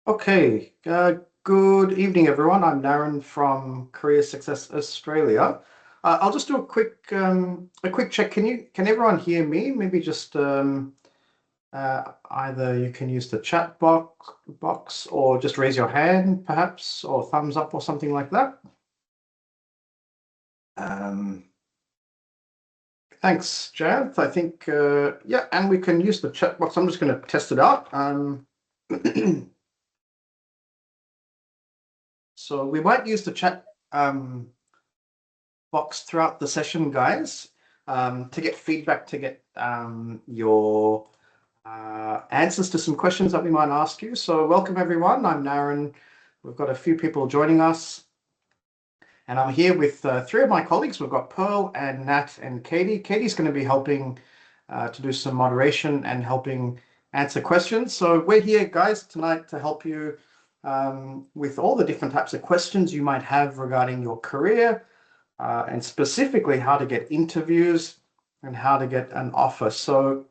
Okay, good evening, everyone. I'm Darren from Career Success Australia. I'll just do a quick check. Can everyone hear me? Maybe just either you can use the chat box or just raise your hand, perhaps, or thumbs up or something like that. Um, Thanks, Jav. I think yeah, and we can use the chat box. I'm just going to test it out. So we might use the chat box throughout the session, guys, to get feedback, to get your answers to some questions that we might ask you. So welcome, everyone. I'm Naren. We've got a few people joining us, and I'm here with three of my colleagues. We've got Pearl and Nat and Katie. Katie's going to be helping to do some moderation and helping answer questions. So we're here, guys, tonight to help you with all the different types of questions you might have regarding your career, and specifically how to get interviews and how to get an offer. So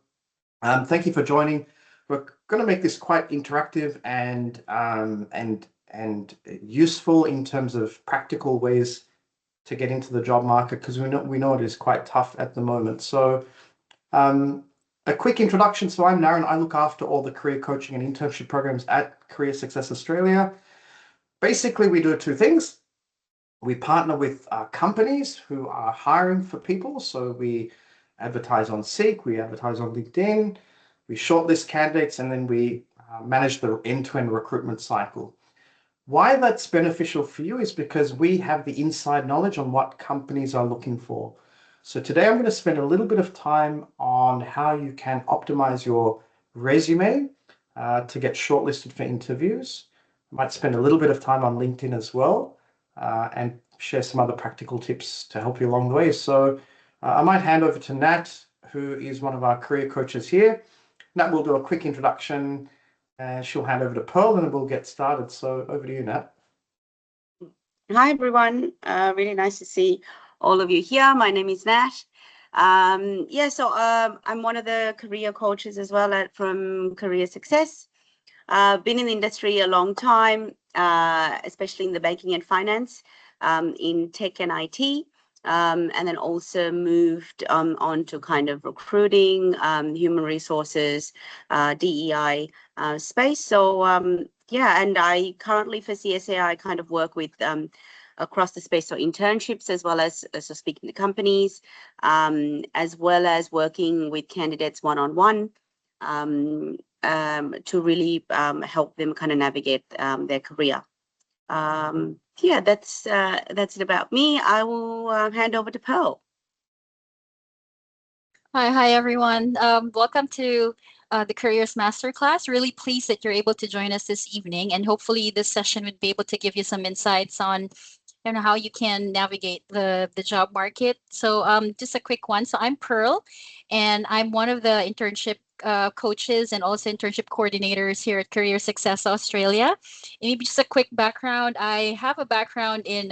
thank you for joining. We're going to make this quite interactive and useful in terms of practical ways to get into the job market, because we know it is quite tough at the moment. So a quick introduction. So I'm Naren. I look after all the career coaching and internship programs at Career Success Australia. Basically, we do two things. We partner with companies who are hiring for people. So we advertise on Seek, we advertise on LinkedIn, we shortlist candidates, and then we manage the end-to-end recruitment cycle. Why that's beneficial for you is because we have the inside knowledge on what companies are looking for. So today I'm going to spend a little bit of time on how you can optimize your resume to get shortlisted for interviews. I might spend a little bit of time on LinkedIn as well, and share some other practical tips to help you along the way. So I might hand over to Nat, who is one of our career coaches here. Nat will do a quick introduction and she'll hand over to Pearl and we'll get started. So over to you, Nat. Hi, everyone. Really nice to see all of you here. My name is Nat. I'm one of the career coaches as well from Career Success. Been in the industry a long time, especially in the banking and finance, in tech and IT, and then also moved on to kind of recruiting, human resources, DEI space. So and I currently for CSA, I kind of work with across the space for internships as well as so speaking to companies, as well as working with candidates one-on-one. To really help them kind of navigate their career. That's it about me. I will hand over to Pearl. Hi, everyone. Welcome to the Careers Masterclass. Really pleased that you're able to join us this evening, and hopefully this session would be able to give you some insights on how you can navigate the job market. So just a quick one. So I'm Pearl, and I'm one of the internship coaches and also internship coordinators here at Career Success Australia. And maybe just a quick background. I have a background in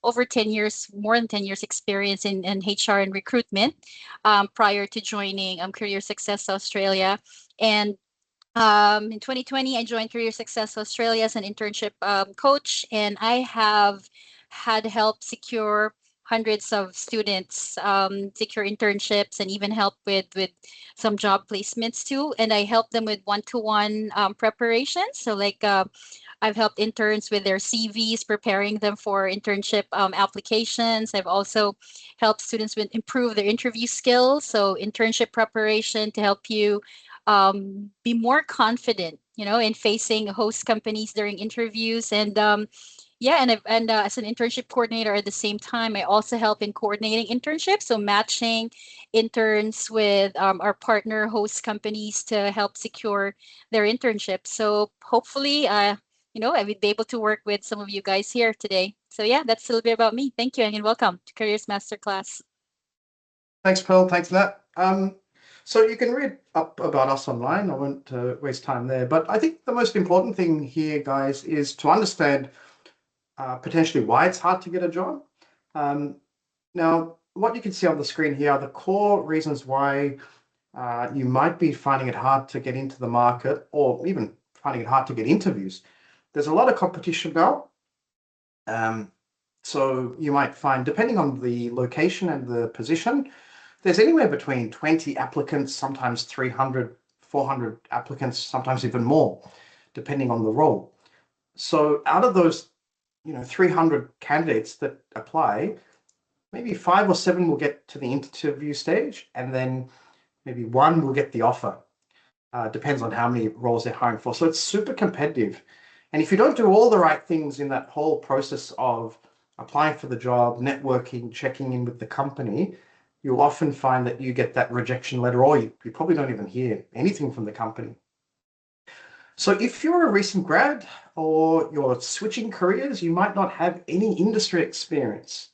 over 10 years, more than 10 years experience in HR and recruitment prior to joining Career Success Australia. And in 2020, I joined Career Success Australia as an internship coach, and I have had help secure hundreds of students secure internships and even help with some job placements too. And I help them with one-to-one preparation. So I've helped interns with their CVs, preparing them for internship applications. I've also helped students with improve their interview skills. So internship preparation to help you be more confident, in facing host companies during interviews. And as an internship coordinator at the same time, I also help in coordinating internships, so matching interns with our partner host companies to help secure their internships. So hopefully, I would be able to work with some of you guys here today. So yeah, that's a little bit about me. Thank you, and welcome to Careers Masterclass. Thanks, Pearl. Thanks, Nat. So you can read up about us online. I won't waste time there. But I think the most important thing here, guys, is to understand potentially why it's hard to get a job. Now, what you can see on the screen here are the core reasons why you might be finding it hard to get into the market, or even finding it hard to get interviews. There's a lot of competition now. So you might find, depending on the location and the position, there's anywhere between 20 applicants, sometimes 300, 400 applicants, sometimes even more, depending on the role. So out of those, 300 candidates that apply, maybe 5 or 7 will get to the interview stage, and then maybe 1 will get the offer. Depends on how many roles they're hiring for. So it's super competitive. And if you don't do all the right things in that whole process of applying for the job, networking, checking in with the company, you'll often find that you get that rejection letter, or you probably don't even hear anything from the company. So if you're a recent grad or you're switching careers, you might not have any industry experience.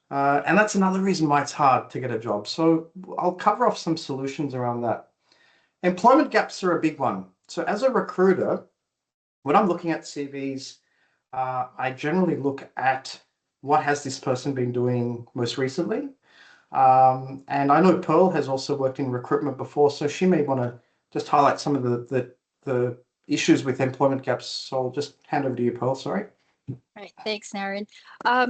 And that's another reason why it's hard to get a job. So I'll cover off some solutions around that. Employment gaps are a big one. So as a recruiter, when I'm looking at CVs, I generally look at what has this person been doing most recently. And I know Pearl has also worked in recruitment before, so she may want to just highlight some of the issues with employment gaps. So I'll just hand over to you, Pearl. Sorry. Right. Thanks, Naren.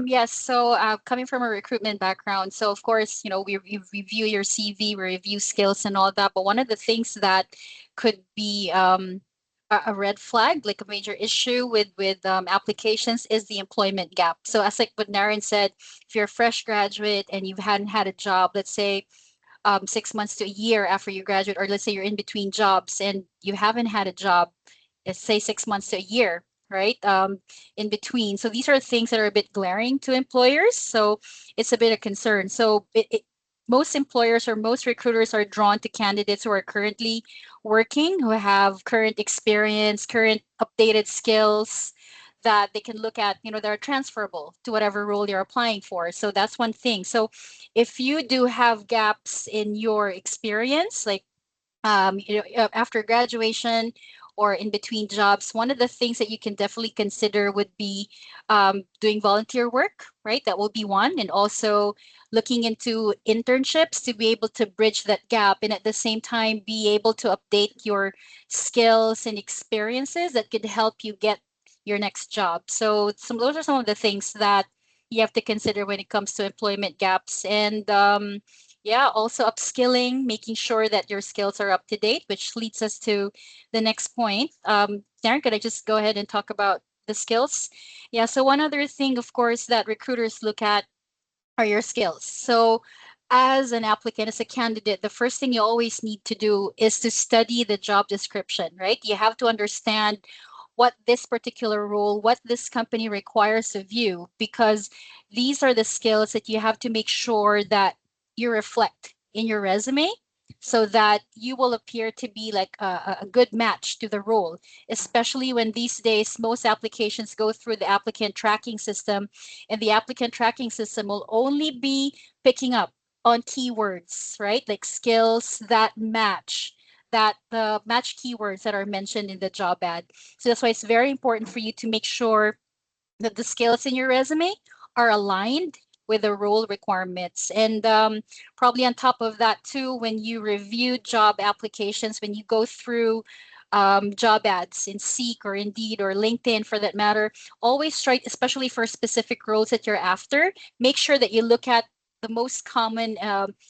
Yes. So coming from a recruitment background, so of course, we review your CV, we review skills and all that. But one of the things that could be a red flag, like a major issue with applications, is the employment gap. So as like what Naren said, if you're a fresh graduate and you hadn't had a job, let's say 6 months to a year after you graduate, or let's say you're in between jobs and you haven't had a job, let's say 6 months to a year, right? In between. So these are things that are a bit glaring to employers. So it's a bit of concern. So most employers or most recruiters are drawn to candidates who are currently working, who have current experience, current updated skills that they can look at, that are transferable to whatever role you're applying for. So that's one thing. So if you do have gaps in your experience, like after graduation or in between jobs, one of the things that you can definitely consider would be doing volunteer work, right? That will be one. And also looking into internships to be able to bridge that gap, and at the same time be able to update your skills and experiences that could help you get your next job. So those are some of the things that you have to consider when it comes to employment gaps. And also upskilling, making sure that your skills are up to date, which leads us to the next point. Darren, could I just go ahead and talk about the skills? Yeah, so one other thing, of course, that recruiters look at are your skills. So as an applicant, as a candidate, the first thing you always need to do is to study the job description, right? You have to understand what this particular role, what this company requires of you, because these are the skills that you have to make sure that you reflect in your resume so that you will appear to be like a good match to the role, especially when these days most applications go through the applicant tracking system, and the applicant tracking system will only be picking up on keywords, right? Like skills that match the match keywords that are mentioned in the job ad. So that's why it's very important for you to make sure that the skills in your resume are aligned with the role requirements. And probably on top of that too, when you review job applications, when you go through job ads in Seek or Indeed or LinkedIn for that matter, always try, especially for specific roles that you're after, make sure that you look at the most common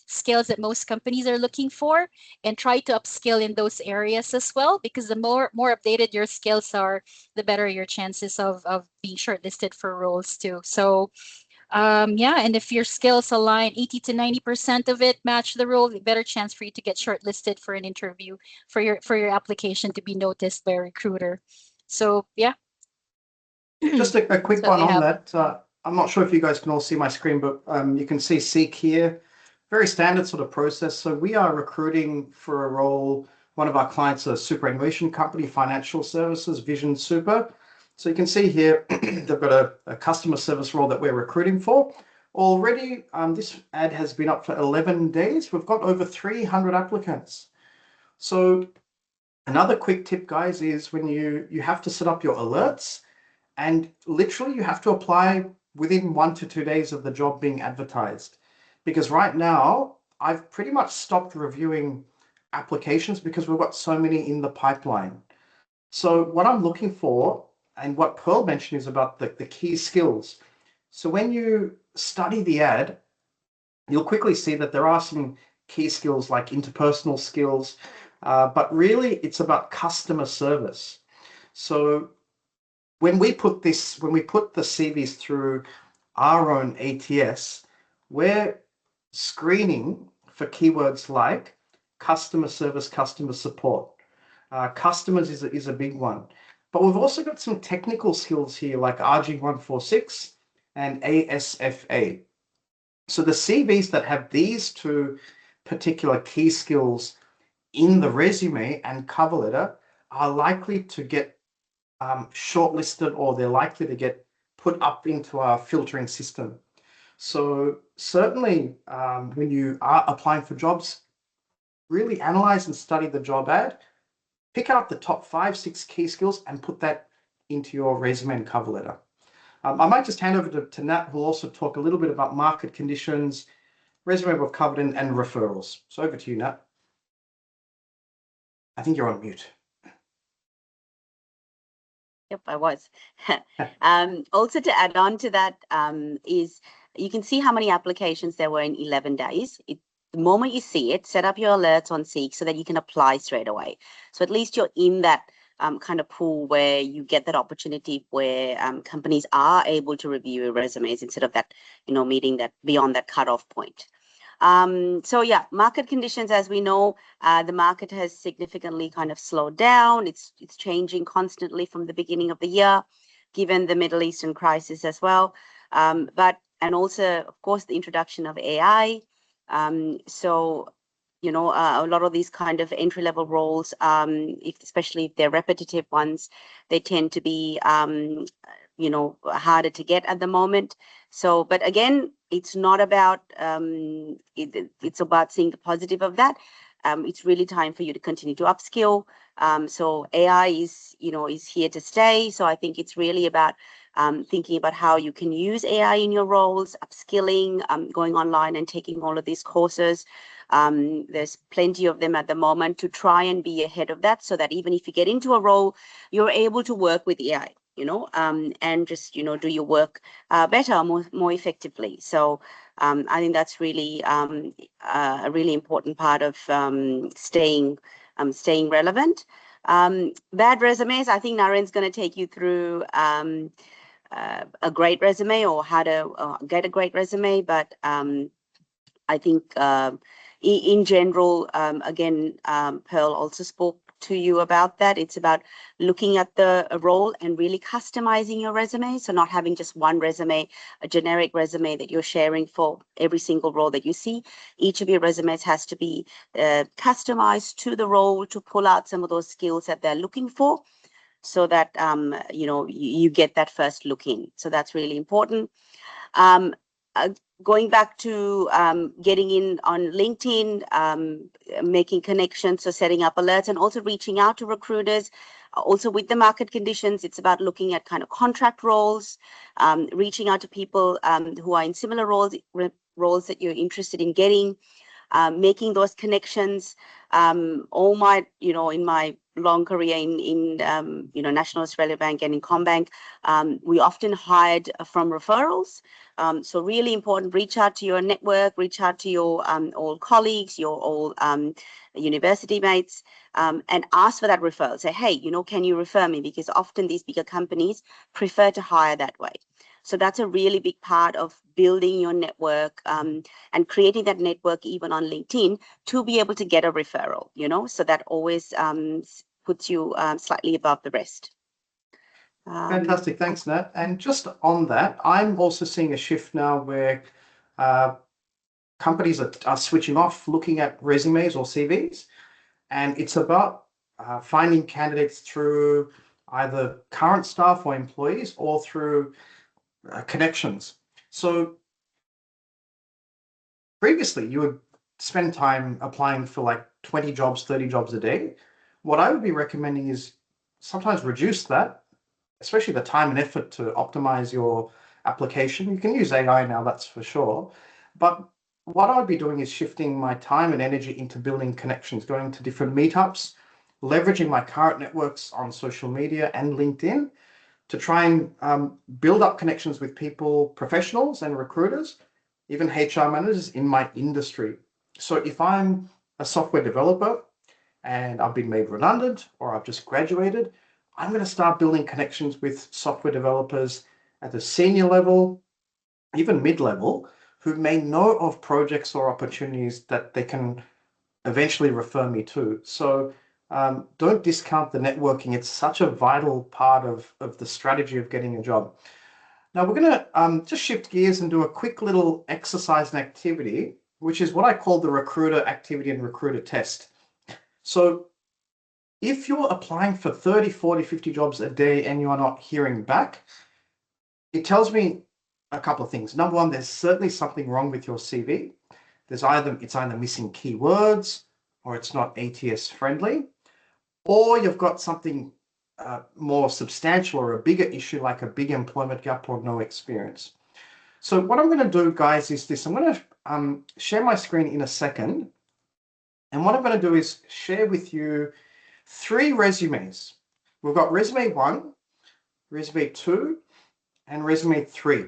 skills that most companies are looking for, and try to upskill in those areas as well, because the more updated your skills are, the better your chances of being shortlisted for roles too. So and if your skills align 80 to 90% of it match the role, better chance for you to get shortlisted for an interview, for your application to be noticed by a recruiter. So yeah. Just a quick So one we on have that. I'm not sure if you guys can all see my screen, but you can see Seek here. Very standard sort of process. So we are recruiting for a role. One of our clients, a superannuation company, financial services, Vision Super. So you can see here, they've got a customer service role that we're recruiting for. Already, this ad has been up for 11 days. We've got over 300 applicants. So another quick tip, guys, is when you have to set up your alerts, and literally you have to apply within 1 to 2 days of the job being advertised. Because right now, I've pretty much stopped reviewing applications because we've got so many in the pipeline. So what I'm looking for, and what Pearl mentioned, is about the key skills. So when you study the ad, you'll quickly see that there are some key skills like interpersonal skills, but really it's about customer service. So when we put the CVs through our own ATS, we're screening for keywords like customer service, customer support. Customers is a big one. But we've also got some technical skills here like RG146 and ASFA. So the CVs that have these two particular key skills in the resume and cover letter are likely to get shortlisted, or they're likely to get put up into our filtering system. So certainly when you are applying for jobs, really analyze and study the job ad, pick out the top 5-6 key skills and put that into your resume and cover letter. I might just hand over to Nat, who will also talk a little bit about market conditions, resume we've covered, and referrals. So over to you, Nat. I think you're on mute. Yep, I was. Also, to add on to that, is you can see how many applications there were in 11 days. The moment you see it, set up your alerts on Seek so that you can apply straight away. So at least you're in that kind of pool where you get that opportunity where companies are able to review your resumes instead of that, meeting that beyond that cutoff point. So yeah, market conditions, as we know, the market has significantly kind of slowed down. It's changing constantly from the beginning of the year, given the Middle Eastern crisis as well. And also, of course, the introduction of AI. So, a lot of these kind of entry-level roles, especially if they're repetitive ones, they tend to be, harder to get at the moment. So, but again, it's not about, it's about seeing the positive of that. It's really time for you to continue to upskill. So AI is here to stay. So I think it's really about thinking about how you can use AI in your roles, upskilling, going online and taking all of these courses. There's plenty of them at the moment to try and be ahead of that, so that even if you get into a role, you're able to work with AI, and just, do your work better, more effectively. So I think that's really a really important part of staying relevant. Bad resumes, I think Naren's going to take you through a great resume, or how to get a great resume. But I think in general, again, Pearl also spoke to you about that. It's about looking at the role and really customizing your resume. So not having just one resume, a generic resume that you're sharing for every single role that you see. Each of your resumes has to be customized to the role to pull out some of those skills that they're looking for, so that you get that first look in. So that's really important. Going back to getting in on LinkedIn, making connections, so setting up alerts, and also reaching out to recruiters. Also with the market conditions, it's about looking at kind of contract roles, reaching out to people who are in similar roles that you're interested in getting, making those connections. All my, in my long career in National Australia Bank and in CommBank, we often hired from referrals. So really important, reach out to your network, reach out to your old colleagues, your old university mates, and ask for that referral. Say, hey, can you refer me? Because often these bigger companies prefer to hire that way. So that's a really big part of building your network and creating that network even on LinkedIn to be able to get a referral, so that always puts you slightly above the rest. Fantastic. Thanks, Nat. And just on that, I'm also seeing a shift now where companies are switching off looking at resumes or CVs, and it's about finding candidates through either current staff or employees, or through connections. So previously you would spend time applying for like 20 jobs, 30 jobs a day. What I would be recommending is sometimes reduce that, especially the time and effort to optimize your application. You can use AI now, that's for sure. But what I'd be doing is shifting my time and energy into building connections, going to different meetups, leveraging my current networks on social media and LinkedIn to try and build up connections with people, professionals and recruiters, even HR managers in my industry. So if I'm a software developer and I've been made redundant or I've just graduated, I'm going to start building connections with software developers at the senior level, even mid-level, who may know of projects or opportunities that they can eventually refer me to. So don't discount the networking. It's such a vital part of the strategy of getting a job. Now we're going to just shift gears and do a quick little exercise and activity, which is what I call the recruiter activity and recruiter test. So if you're applying for 30, 40, 50 jobs a day and you are not hearing back, it tells me a couple of things. Number one, there's certainly something wrong with your CV. It's either missing keywords, or it's not ATS friendly, or you've got something more substantial or a bigger issue like a big employment gap or no experience. So what I'm going to do, guys, is this. I'm going to share my screen in a second. And what I'm going to do is share with you 3 resumes. We've got resume 1, resume 2, and resume 3.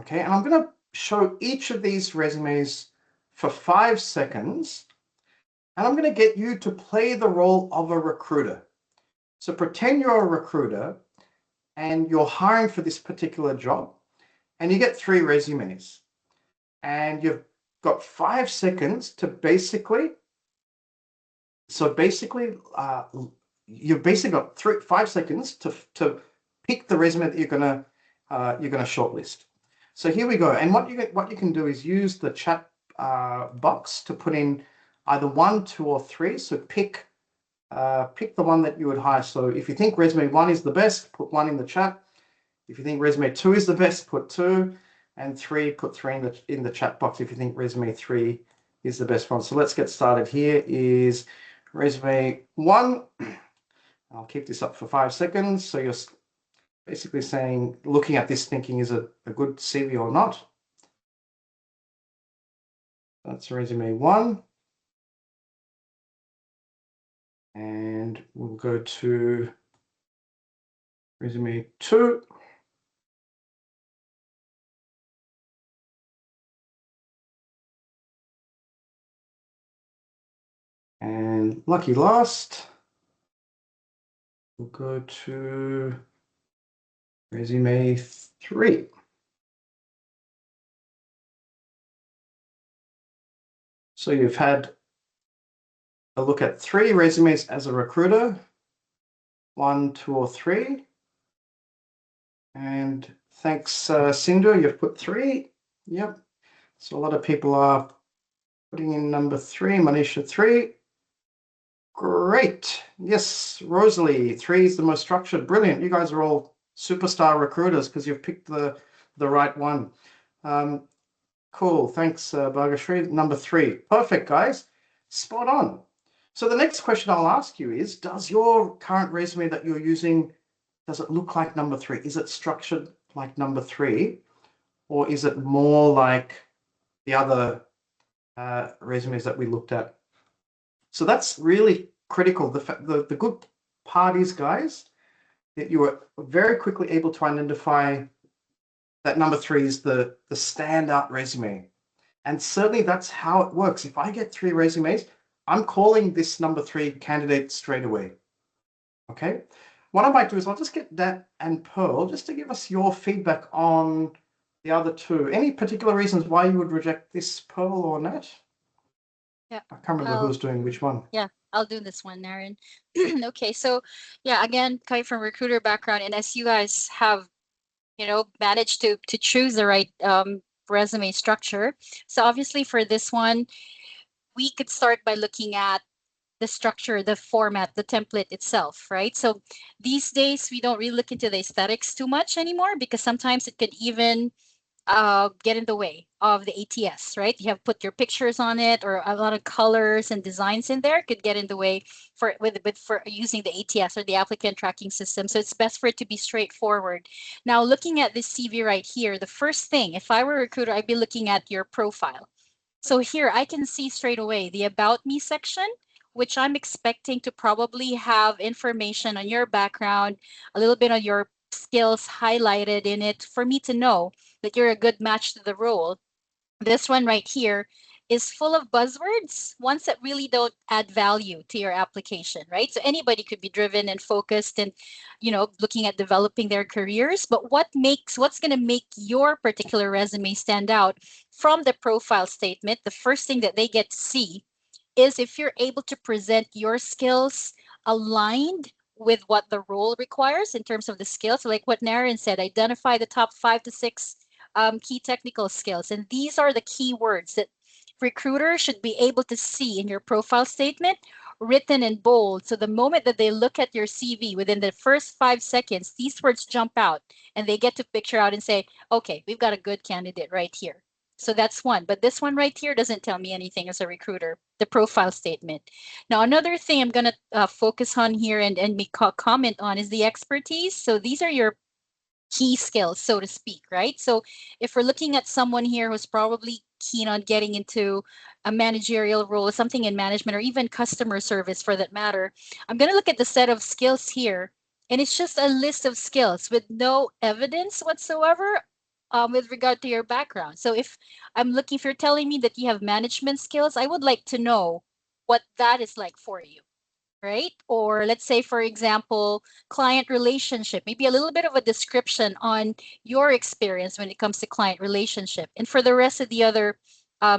Okay, and I'm going to show each of these resumes for 5 seconds, and I'm going to get you to play the role of a recruiter. So pretend you're a recruiter and you're hiring for this particular job, and you get 3 resumes, and you've got 5 seconds to you've basically got 5 seconds to pick the resume that you're gonna shortlist. So here we go. And what you can do is use the chat box to put in either 1, 2, or 3. So pick the one that you would hire. So if you think resume 1 is the best, put 1 in the chat. If you think resume 2 is the best, put 2, and 3, put 3 in the chat box if you think resume 3 is the best one. So let's get started. Here is resume 1. I'll keep this up for 5 seconds. So you're basically saying, looking at this, thinking, is it a good CV or not? That's resume 1. And we'll go to resume 2. And lucky last, we'll go to resume 3. So you've had a look at 3 resumes as a recruiter, 1, 2, or 3. And thanks, Cinder, you've put 3. Yep. So a lot of people are putting in number 3, Manisha 3. Great. Yes, Rosalie, 3 is the most structured. Brilliant. You guys are all superstar recruiters because you've picked the right one. Cool. Thanks, Bhargashri. Number 3. Perfect, guys. Spot on. So the next question I'll ask you is, does your current resume that you're using, does it look like number 3? Is it structured like number 3? Or is it more like the other resumes that we looked at? So that's really critical. The good part is, guys, that you were very quickly able to identify that number 3 is the standout resume. And certainly that's how it works. If I get 3 resumes, I'm calling this number 3 candidate straight away. Okay. What I might do is I'll just get Nat and Pearl just to give us your feedback on the other 2. Any particular reasons why you would reject this, Pearl or Nat? Yeah. I can't remember who's doing which one. Yeah, I'll do this one, Naren. Okay, so yeah, again, coming from recruiter background, and as you guys have, managed to choose the right resume structure. So obviously for this one, we could start by looking at the structure, the format, the template itself, right? So these days we don't really look into the aesthetics too much anymore because sometimes it could even get in the way of the ATS, right? You have put your pictures on it, or a lot of colors and designs in there could get in the way for using the ATS or the applicant tracking system. So it's best for it to be straightforward. Now, looking at this CV right here, the first thing, if I were a recruiter, I'd be looking at your profile. So here I can see straight away the About Me section which I'm expecting to probably have information on your background, a little bit on your skills highlighted in it for me to know that you're a good match to the role. This one right here is full of buzzwords, ones that really don't add value to your application, right? So anybody could be driven and focused and, looking at developing their careers. But what's going to make your particular resume stand out from the profile statement? The first thing that they get to see is if you're able to present your skills aligned with what the role requires in terms of the skills. So like what Naren said, identify the top 5 to 6 key technical skills. And these are the key words that recruiters should be able to see in your profile statement written in bold. So the moment that they look at your CV, within the first 5 seconds, these words jump out and they get to picture out and say, okay, we've got a good candidate right here. So that's one. But this one right here doesn't tell me anything as a recruiter, the profile statement. Now, another thing I'm going to focus on here and make comment on is the expertise. So these are your key skills, so to speak, right? So if we're looking at someone here who's probably keen on getting into a managerial role, something in management, or even customer service for that matter, I'm going to look at the set of skills here. And it's just a list of skills with no evidence whatsoever with regard to your background. So if you're telling me that you have management skills, I would like to know what that is like for you, right? Or let's say, for example, client relationship, maybe a little bit of a description on your experience when it comes to client relationship. And for the rest of the other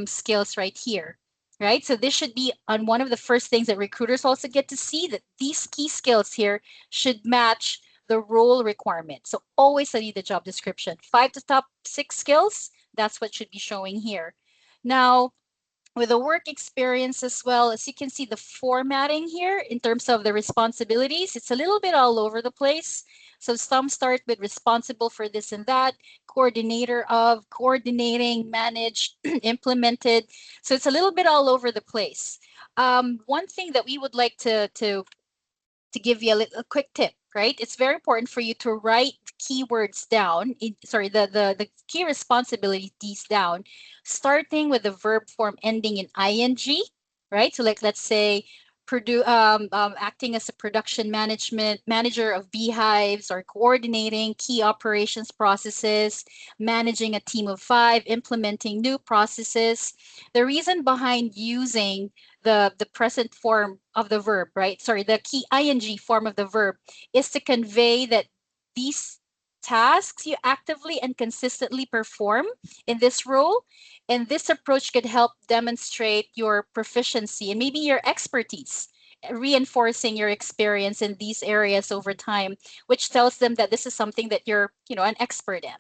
skills right here, right? So this should be on one of the first things that recruiters also get to see, that these key skills here should match the role requirement. So always study the job description. 5 to top 6 skills, that's what should be showing here. Now, with the work experience as well, as you can see the formatting here in terms of the responsibilities, it's a little bit all over the place. So some start with responsible for this and that, coordinator of, coordinating, managed, implemented. So it's a little bit all over the place. One thing that we would like to give you a quick tip, right? It's very important for you to write keywords down, the key responsibilities down, starting with the verb form ending in ing, right? So like, let's say, acting as a production manager of beehives, or coordinating key operations processes, managing a team of 5, implementing new processes. The reason behind using the present form of the verb, right? Sorry, the key ing form of the verb is to convey that these tasks you actively and consistently perform in this role. And this approach could help demonstrate your proficiency and maybe your expertise, reinforcing your experience in these areas over time, which tells them that this is something that you're, an expert in,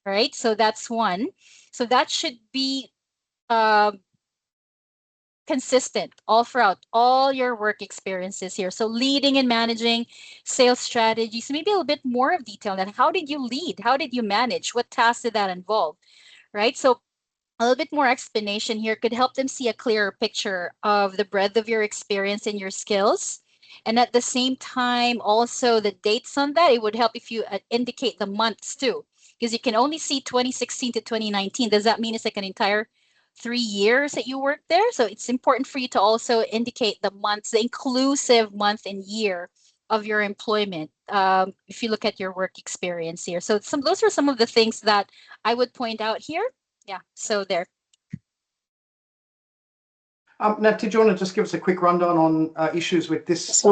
right? So that's one. So that should be consistent all throughout all your work experiences here. So leading and managing sales strategies, maybe a little bit more of detail on that. How did you lead? How did you manage? What tasks did that involve? Right? So a little bit more explanation here could help them see a clearer picture of the breadth of your experience and your skills. And at the same time, also the dates on that, it would help if you indicate the months too, because you can only see 2016 to 2019. Does that mean it's like an entire 3 years that you worked there? So it's important for you to also indicate the months, the inclusive month and year of your employment, if you look at your work experience here. So those are some of the things that I would point out here. Yeah, so there. Nat, did you want to just give us a quick rundown on issues with this?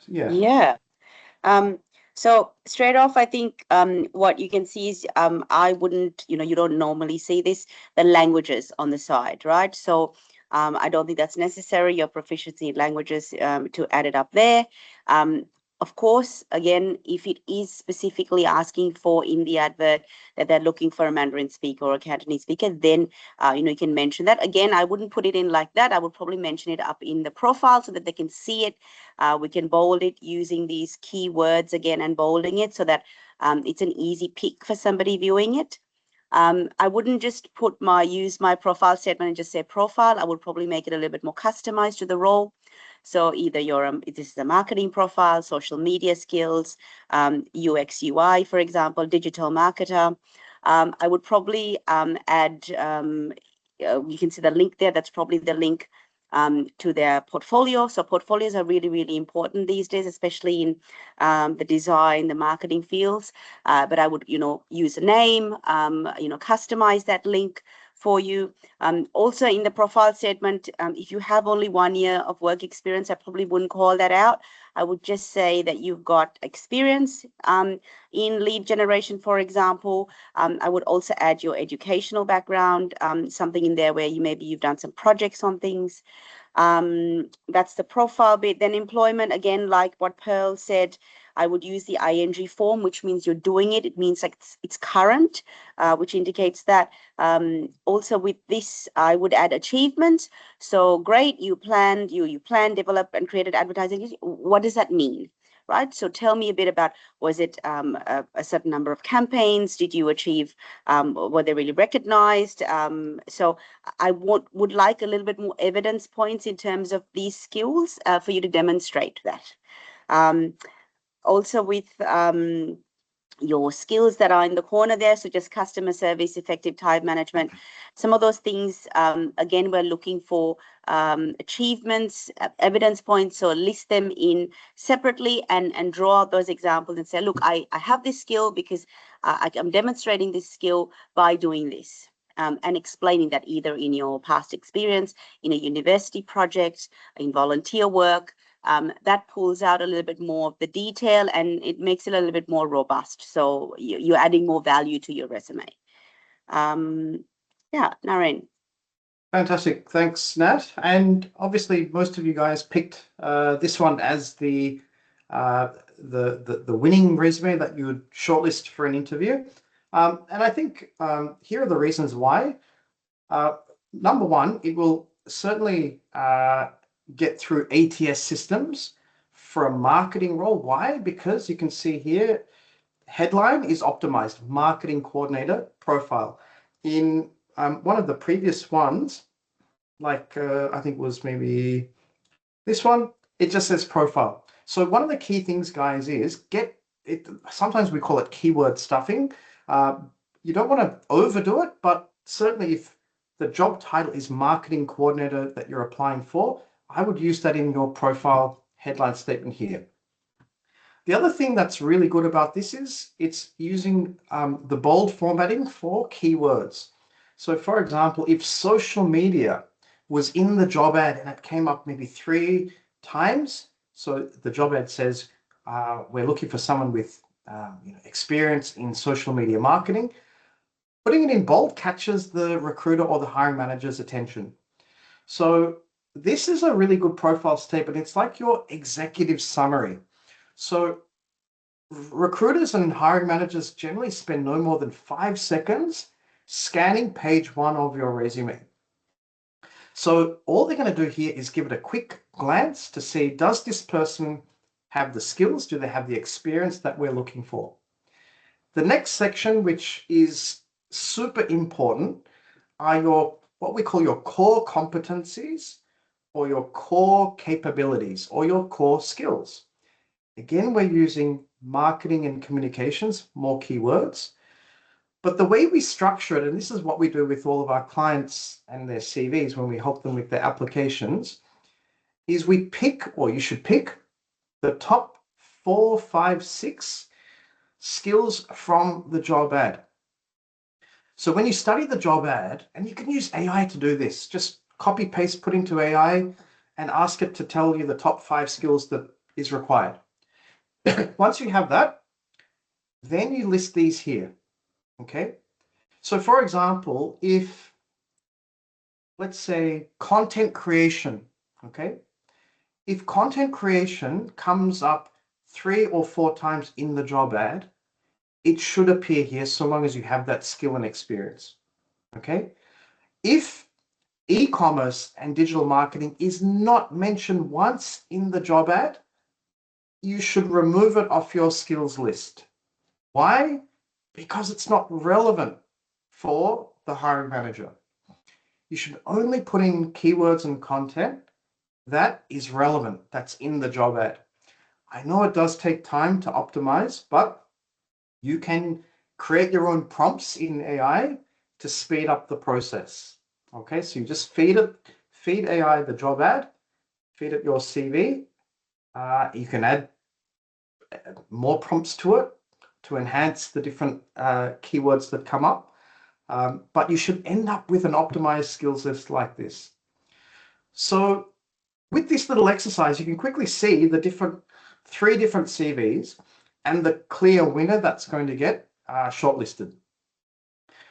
Yeah. So straight off, I think what you can see is I wouldn't, you don't normally see this, the languages on the side, right? So I don't think that's necessary, your proficiency in languages to add it up there. Of course, again, if it is specifically asking for in the advert that they're looking for a Mandarin speaker or a Cantonese speaker, then, you can mention that. Again, I wouldn't put it in like that. I would probably mention it up in the profile so that they can see it. We can bold it using these keywords again and bolding it so that it's an easy pick for somebody viewing it. I wouldn't just use my profile statement and just say profile. I would probably make it a little bit more customized to the role. So either this is a marketing profile, social media skills, UX, UI, for example, digital marketer. I would probably add, you can see the link there. That's probably the link to their portfolio. So portfolios are really, really important these days, especially in the design, the marketing fields. But I would, use a name, customize that link for you. Also in the profile statement, if you have only 1 year of work experience, I probably wouldn't call that out. I would just say that you've got experience in lead generation, for example. I would also add your educational background, something in there where you've done some projects on things. That's the profile bit. Then employment, again, like what Pearl said, I would use the ing form, which means you're doing it. It means like it's current, which indicates that. Also with this, I would add achievements. So great, you planned, develop and created advertising. What does that mean? Right. So tell me a bit about, was it a certain number of campaigns? Did you achieve, were they really recognized? So I would like a little bit more evidence points in terms of these skills for you to demonstrate that. Also with your skills that are in the corner there, so just customer service, effective time management, some of those things, again, we're looking for achievements, evidence points, so list them in separately and draw out those examples and say, look, I have this skill because I'm demonstrating this skill by doing this. And explaining that either in your past experience, in a university project, in volunteer work, that pulls out a little bit more of the detail and it makes it a little bit more robust. So you're adding more value to your resume. Yeah, Naren. Fantastic. Thanks, Nat. And obviously, most of you guys picked this one as the winning resume that you would shortlist for an interview. And I think here are the reasons why. Number one, it will certainly get through ATS systems for a marketing role. Why? Because you can see here, headline is optimized, marketing coordinator profile. In one of the previous ones, like I think was maybe this one, it just says profile. So one of the key things, guys, is get it. Sometimes we call it keyword stuffing. You don't want to overdo it, but certainly if the job title is marketing coordinator that you're applying for, I would use that in your profile headline statement here. The other thing that's really good about this is it's using the bold formatting for keywords. So for example, if social media was in the job ad and it came up maybe 3 times, so the job ad says, we're looking for someone with experience in social media marketing, putting it in bold catches the recruiter or the hiring manager's attention. So this is a really good profile statement. It's like your executive summary. So recruiters and hiring managers generally spend no more than 5 seconds scanning page 1 of your resume. So all they're going to do here is give it a quick glance to see, does this person have the skills? Do they have the experience that we're looking for? The next section, which is super important, are your what we call your core competencies or your core capabilities or your core skills. Again, we're using marketing and communications, more keywords. But the way we structure it, and this is what we do with all of our clients and their CVs when we help them with their applications, is we pick, or you should pick, the top 4, 5, 6 skills from the job ad. So when you study the job ad, and you can use AI to do this, just copy paste, put into AI and ask it to tell you the top 5 skills that is required. Once you have that, then you list these here. Okay. So for example, if let's say content creation, okay, if content creation comes up 3 or 4 times in the job ad, it should appear here so long as you have that skill and experience. Okay. If e-commerce and digital marketing is not mentioned once in the job ad, you should remove it off your skills list. Why? Because it's not relevant for the hiring manager. You should only put in keywords and content that is relevant, that's in the job ad. I know it does take time to optimize, but you can create your own prompts in AI to speed up the process. Okay, so you just feed feed AI the job ad, feed it your CV. You can add more prompts to it to enhance the different keywords that come up. But you should end up with an optimized skills list like this. So with this little exercise, you can quickly see the three different CVs and the clear winner that's going to get shortlisted.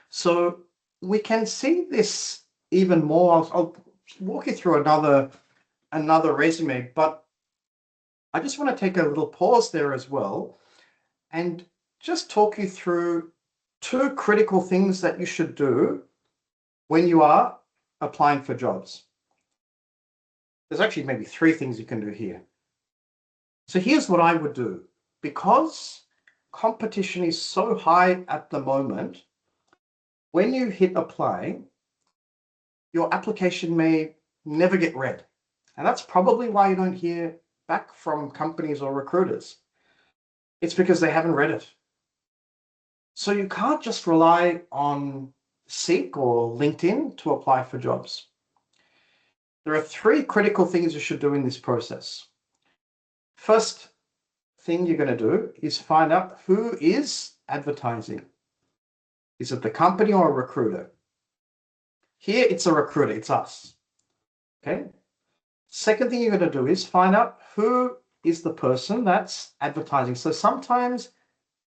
So we can see this even more. I'll walk you through another resume, but I just want to take a little pause there as well and just talk you through two critical things that you should do when you are applying for jobs. There's actually maybe three things you can do here. So here's what I would do. Because competition is so high at the moment, when you hit apply, your application may never get read. And that's probably why you don't hear back from companies or recruiters. It's because they haven't read it. So you can't just rely on Seek or LinkedIn to apply for jobs. There are three critical things you should do in this process. First thing you're going to do is find out who is advertising. Is it the company or a recruiter? Here it's a recruiter, it's us. Okay. Second thing you're going to do is find out who is the person that's advertising. So sometimes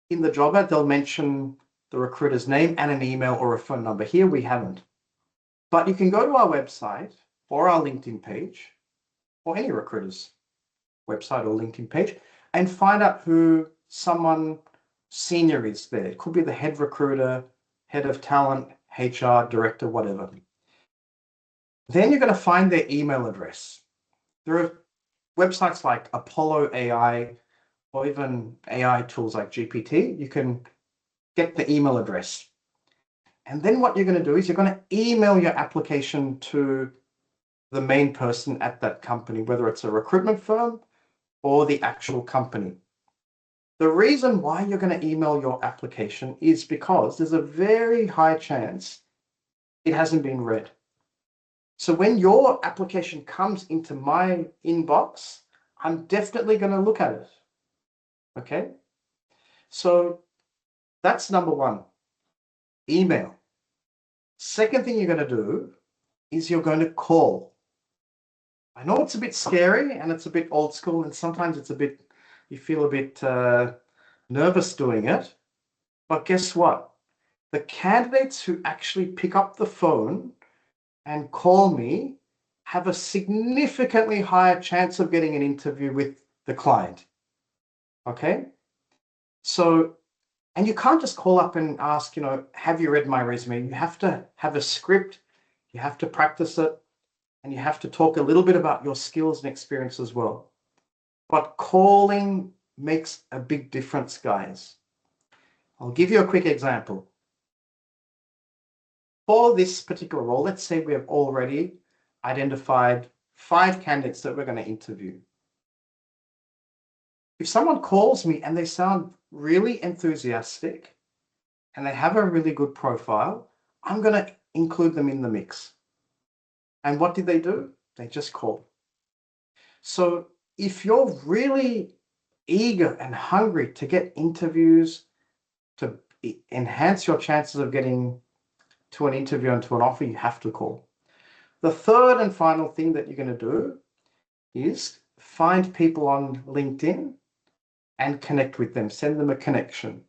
in the job ad, they'll mention the recruiter's name and an email or a phone number. Here we haven't. But you can go to our website or our LinkedIn page or any recruiter's website or LinkedIn page and find out who someone senior is there. It could be the head recruiter, head of talent, HR, director, whatever. Then you're going to find their email address. There are websites like Apollo AI or even AI tools like GPT. You can get the email address. And then what you're going to do is you're going to email your application to the main person at that company, whether it's a recruitment firm or the actual company. The reason why you're going to email your application is because there's a very high chance it hasn't been read. So when your application comes into my inbox, I'm definitely going to look at it. Okay? So that's number one, email. Second thing you're going to do is you're going to call. I know it's a bit scary and it's a bit old school and sometimes it's you feel a bit nervous doing it. But guess what? The candidates who actually pick up the phone and call me have a significantly higher chance of getting an interview with the client. Okay? So, and you can't just call up and ask, have you read my resume? You have to have a script, you have to practice it, and you have to talk a little bit about your skills and experience as well. But calling makes a big difference, guys. I'll give you a quick example. For this particular role, let's say we have already identified 5 candidates that we're going to interview. If someone calls me and they sound really enthusiastic and they have a really good profile, I'm going to include them in the mix. And what did they do? They just called. So if you're really eager and hungry to get interviews, to enhance your chances of getting to an interview and to an offer, you have to call. The third and final thing that you're going to do is find people on LinkedIn and connect with them, send them a connection.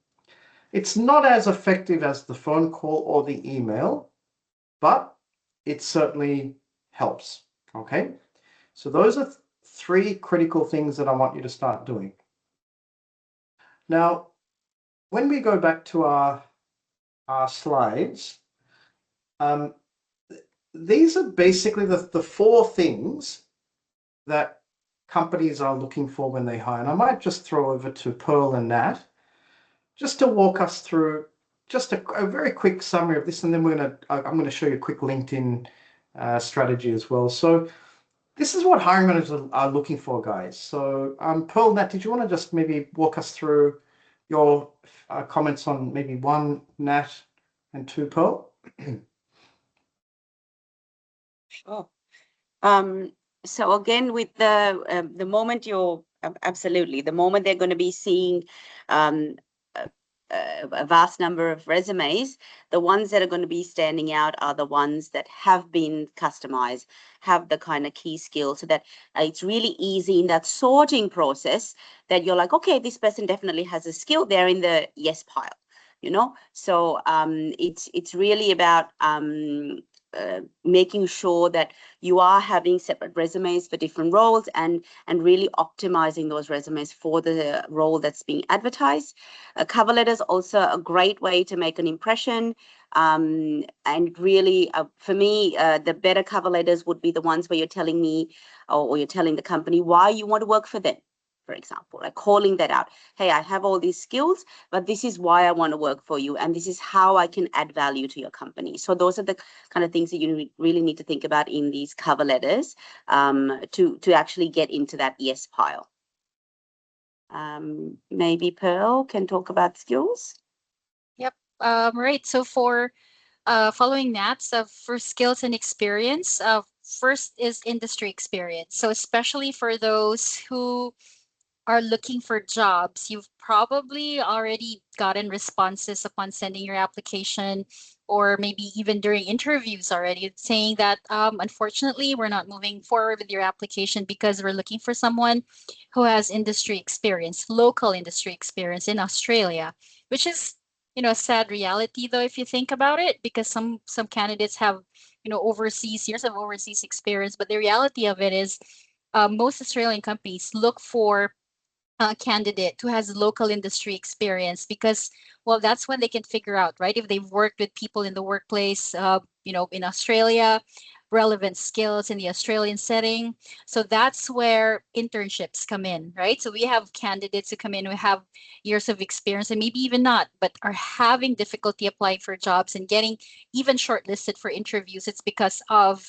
It's not as effective as the phone call or the email, but it certainly helps, okay? So those are 3 critical things that I want you to start doing. Now, when we go back to our slides, these are basically the 4 things that companies are looking for when they hire. And I might just throw over to Pearl and Nat just to walk us through just a very quick summary of this, and then I'm going to show you a quick LinkedIn strategy as well. So this is what hiring managers are looking for, guys. So Pearl, Nat, did you want to just maybe walk us through your comments on maybe 1, Nat, and 2, Pearl? Sure. So again, with the moment absolutely, the moment they're going to be seeing um, a, a vast number of resumes, the ones that are going to be standing out are the ones that have been customized, have the kind of key skills, so that it's really easy in that sorting process that you're like, okay, this person definitely has a skill. They're in the yes pile, you know. So it's really about making sure that you are having separate resumes for different roles and really optimizing those resumes for the role that's being advertised. A cover letter is also a great way to make an impression. And really, for me, the better cover letters would be the ones where you're telling me or you're telling the company why you want to work for them, for example, like calling that out. Hey, I have all these skills, but this is why I want to work for you, and this is how I can add value to your company. So those are the kind of things that you really need to think about in these cover letters to actually get into that yes pile. Maybe Pearl can talk about skills. Yep. Right. So for following that, so for skills and experience, first is industry experience. So especially for those who are looking for jobs, you've probably already gotten responses upon sending your application, or maybe even during interviews already, saying that unfortunately we're not moving forward with your application because we're looking for someone who has industry experience, local industry experience in Australia, which is, a sad reality though if you think about it, because some candidates have, overseas years of overseas experience, but the reality of it is most Australian companies look for candidate who has local industry experience, because well, that's when they can figure out, right, if they've worked with people in the workplace, in Australia, relevant skills in the Australian setting. So that's where internships come in, right? So we have candidates who come in who have years of experience and maybe even not, but are having difficulty applying for jobs and getting even shortlisted for interviews. It's because of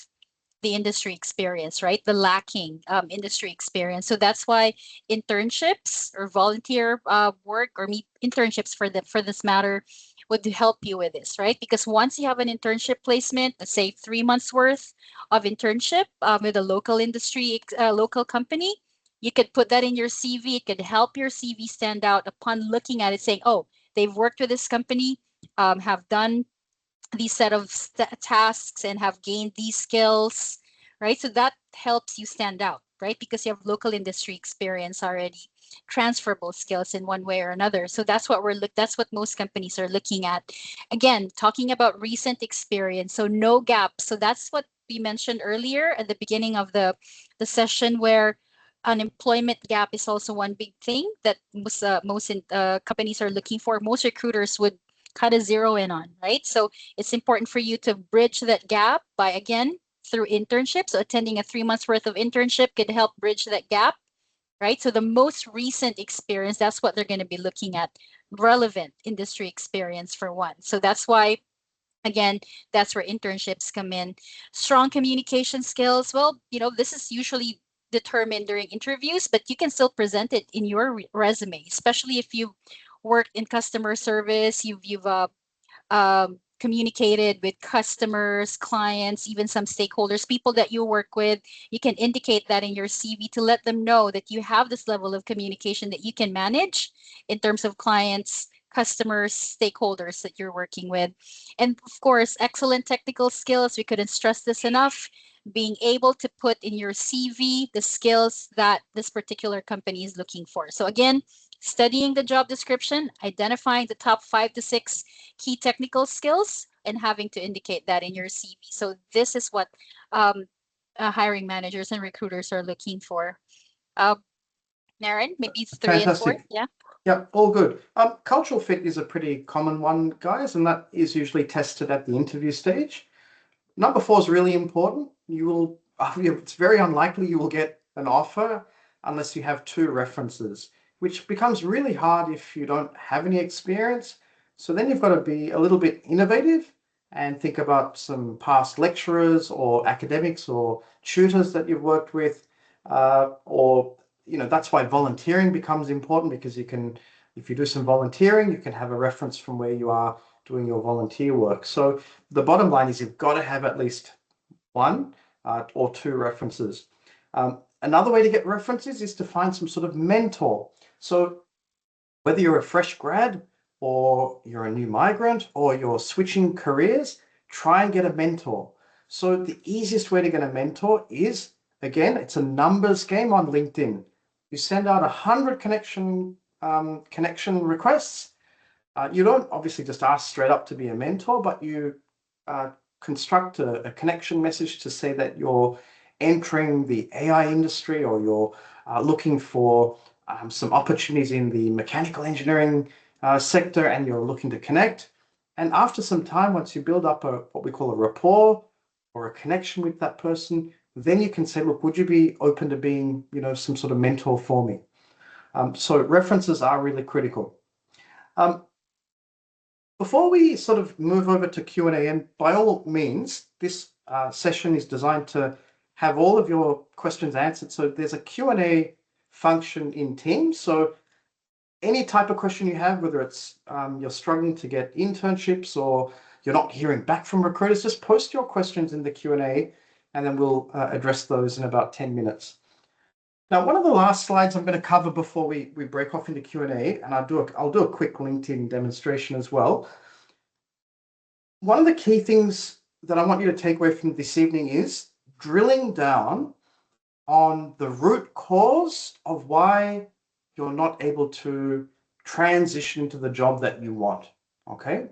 the industry experience, right? The lacking industry experience. So that's why internships or volunteer work, or internships for this matter, would help you with this, right? Because once you have an internship placement, let's say 3 months worth of internship with a local industry, local company, you could put that in your CV. It could help your CV stand out upon looking at it, saying, oh, they've worked with this company, have done these set of tasks and have gained these skills, right? So that helps you stand out, right? Because you have local industry experience already, transferable skills in one way or another. So that's what that's what most companies are looking at. Again, talking about recent experience, so no gaps. So that's what we mentioned earlier at the beginning of the session, where unemployment gap is also one big thing that most companies are looking for. Most recruiters would kind of zero in on, right? So it's important for you to bridge that gap by, again, through internships. So attending a 3 months worth of internship could help bridge that gap, right? So the most recent experience, that's what they're going to be looking at. Relevant industry experience for one. So that's why, again, that's where internships come in. Strong communication skills. Well, this is usually determined during interviews, but you can still present it in your resume, especially if you worked in customer service, you've communicated with customers, clients, even some stakeholders, people that you work with. You can indicate that in your CV to let them know that you have this level of communication that you can manage in terms of clients, customers, stakeholders that you're working with. And of course, excellent technical skills. We couldn't stress this enough. Being able to put in your CV the skills that this particular company is looking for. So again, studying the job description, identifying the top 5 to 6 key technical skills, and having to indicate that in your CV. So this is what hiring managers and recruiters are looking for. Naren, maybe 3 and 4. Fantastic. Yeah, all good. Cultural fit is a pretty common one, guys, and that is usually tested at the interview stage. Number 4 is really important. It's very unlikely you will get an offer unless you have 2 references, which becomes really hard if you don't have any experience. So then you've got to be a little bit innovative and think about some past lecturers or academics or tutors that you've worked with, or that's why volunteering becomes important, because if you do some volunteering, you can have a reference from where you are doing your volunteer work. So the bottom line is you've got to have at least one or 2 references. Another way to get references is to find some sort of mentor. So whether you're a fresh grad or you're a new migrant or you're switching careers, try and get a mentor. So the easiest way to get a mentor is, again, it's a numbers game on LinkedIn. You send out 100 connection requests. You don't obviously just ask straight up to be a mentor, but you construct a connection message to say that you're entering the AI industry or you're looking for some opportunities in the mechanical engineering sector and you're looking to connect. And after some time, once you build up what we call a rapport or a connection with that person, then you can say, look, would you be open to being, some sort of mentor for me? So references are really critical. Before we sort of move over to Q&A, and by all means, this session is designed to have all of your questions answered. So there's a Q&A function in Teams. So any type of question you have, whether it's you're struggling to get internships or you're not hearing back from recruiters, just post your questions in the Q&A and then we'll address those in about 10 minutes. Now, one of the last slides I'm going to cover before we break off into Q&A, and I'll do a quick LinkedIn demonstration as well. One of the key things that I want you to take away from this evening is drilling down on the root cause of why you're not able to transition into the job that you want, okay?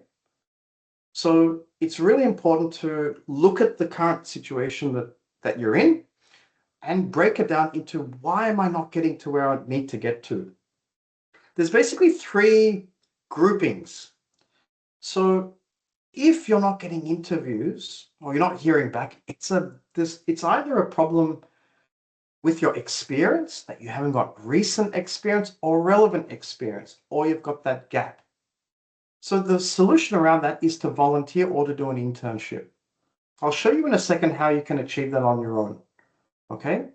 So it's really important to look at the current situation that you're in and break it down into why am I not getting to where I need to get to? There's basically 3 groupings. So if you're not getting interviews or you're not hearing back, it's either a problem with your experience, that you haven't got recent experience or relevant experience, or you've got that gap. So the solution around that is to volunteer or to do an internship. I'll show you in a second how you can achieve that on your own, okay?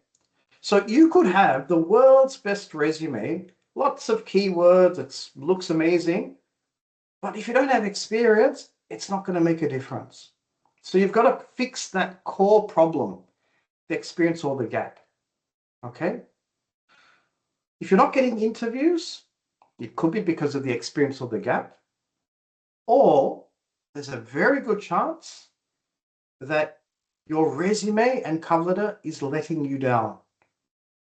So you could have the world's best resume, lots of keywords, it looks amazing, but if you don't have experience, it's not going to make a difference. So you've got to fix that core problem, the experience or the gap, okay? If you're not getting interviews, it could be because of the experience or the gap, or there's a very good chance that your resume and cover letter is letting you down.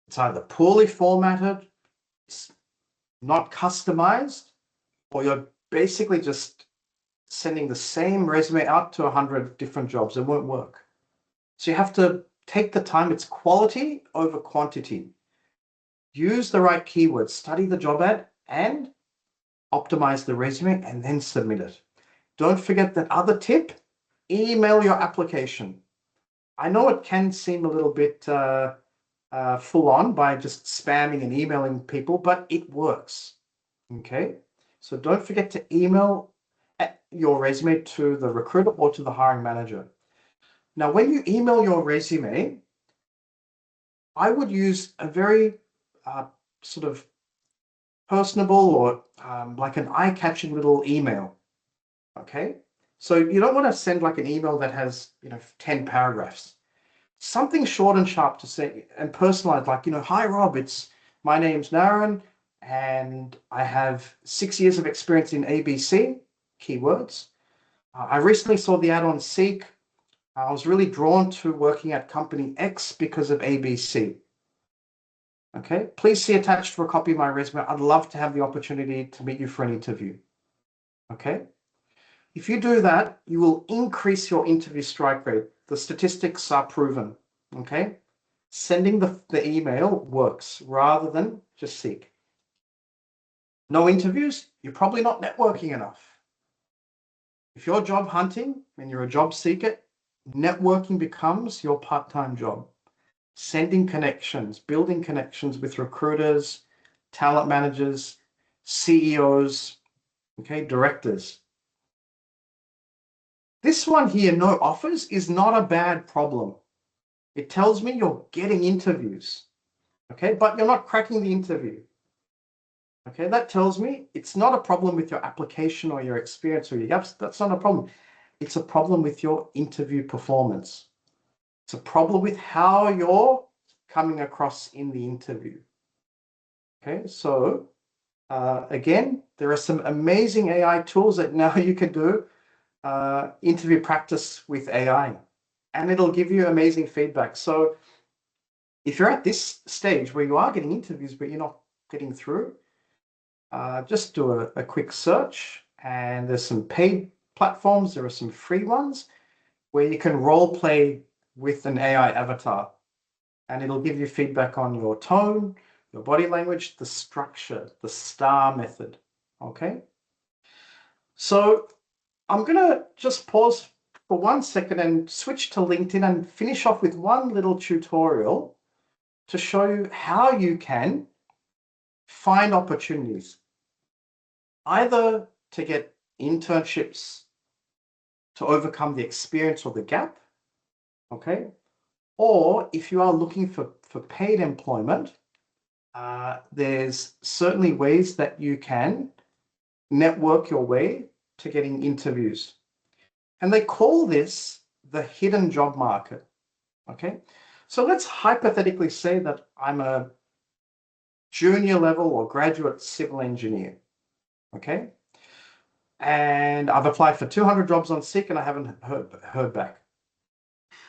It's either poorly formatted, it's not customized, or you're basically just sending the same resume out to 100 different jobs. It won't work. So you have to take the time. It's quality over quantity. Use the right keywords, study the job ad, and optimize the resume, and then submit it. Don't forget that other tip, email your application. I know it can seem a little bit full on by just spamming and emailing people, but it works, okay? So don't forget to email your resume to the recruiter or to the hiring manager. Now, when you email your resume, I would use a very sort of personable or like an eye-catching little email, okay? So you don't want to send like an email that has, 10 paragraphs. Something short and sharp to say and personalized, like, hi, Rob, my name's Naren, and I have 6 years of experience in ABC, keywords. I recently saw the ad on Seek. I was really drawn to working at company X because of ABC. Okay, please see attached for a copy of my resume. I'd love to have the opportunity to meet you for an interview. Okay, if you do that, you will increase your interview strike rate. The statistics are proven. Okay, sending the email works rather than just Seek. No interviews, you're probably not networking enough. If you're job hunting and you're a job seeker, networking becomes your part-time job. Sending connections, building connections with recruiters, talent managers, CEOs, okay, directors. This one here, no offers, is not a bad problem. It tells me you're getting interviews, okay, but you're not cracking the interview. Okay, that tells me it's not a problem with your application or your experience or your gaps. That's not a problem. It's a problem with your interview performance. It's a problem with how you're coming across in the interview. Okay, so again, there are some amazing AI tools that now you can do interview practice with AI, and it'll give you amazing feedback. So if you're at this stage where you are getting interviews, but you're not getting through, just do a quick search, and there's some paid platforms, there are some free ones where you can role play with an AI avatar, and it'll give you feedback on your tone, your body language, the structure, the STAR method. Okay. So I'm going to just pause for 1 second and switch to LinkedIn and finish off with one little tutorial to show you how you can find opportunities, either to get internships to overcome the experience or the gap, okay? Or if you are looking for paid employment, there's certainly ways that you can network your way to getting interviews. And they call this the hidden job market, okay? So let's hypothetically say that I'm a junior level or graduate civil engineer, okay? And I've applied for 200 jobs on SICK and I haven't heard back.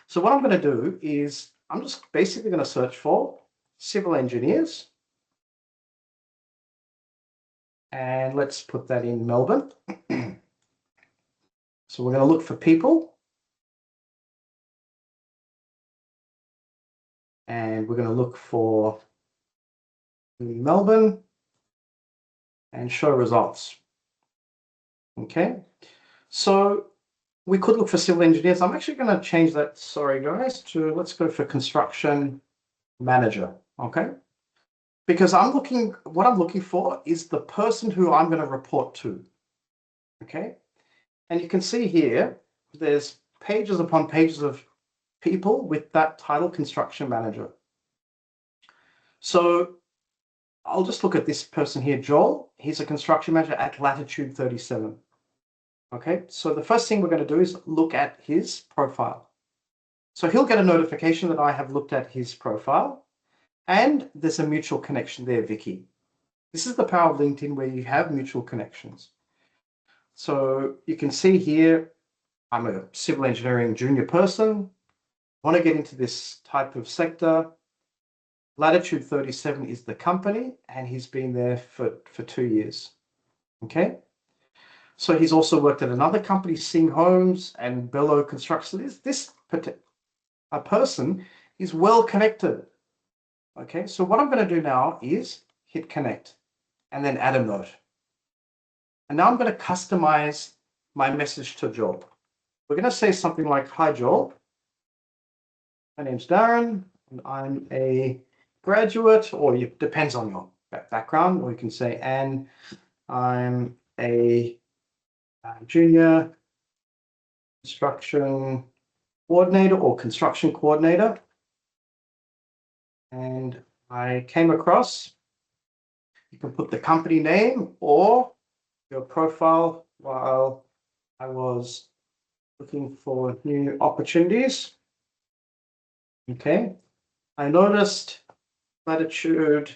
So what I'm going to do is I'm just basically going to search for civil engineers. And let's put that in Melbourne. So we're going to look for people. And we're going to look for Melbourne and show results. Okay. So we could look for civil engineers. I'm actually going to change that, sorry guys, to let's go for construction manager. Okay. Because what I'm looking for is the person who I'm going to report to. Okay. And you can see here, there's pages upon pages of people with that title, construction manager. So I'll just look at this person here, Joel. He's a construction manager at latitude 37. Okay, so the first thing we're going to do is look at his profile. So he'll get a notification that I have looked at his profile, and there's a mutual connection there, Vicky. This is the power of LinkedIn where you have mutual connections. So you can see here, I'm a civil engineering junior person, want to get into this type of sector. Latitude 37 is the company, and he's been there for 2 years. Okay. So he's also worked at another company, Sing Homes and Bellow Construction. A person is well connected. Okay. So what I'm going to do now is hit connect and then add a note. And now I'm going to customize my message to Joel. We're going to say something like, "Hi, Joel. My name's Darren, and I'm a graduate," or it depends on your background, or you can say, "and I'm a junior construction coordinator or construction coordinator, and I came across," you can put the company name or your profile, "while I was looking for new opportunities. Okay, I noticed Latitude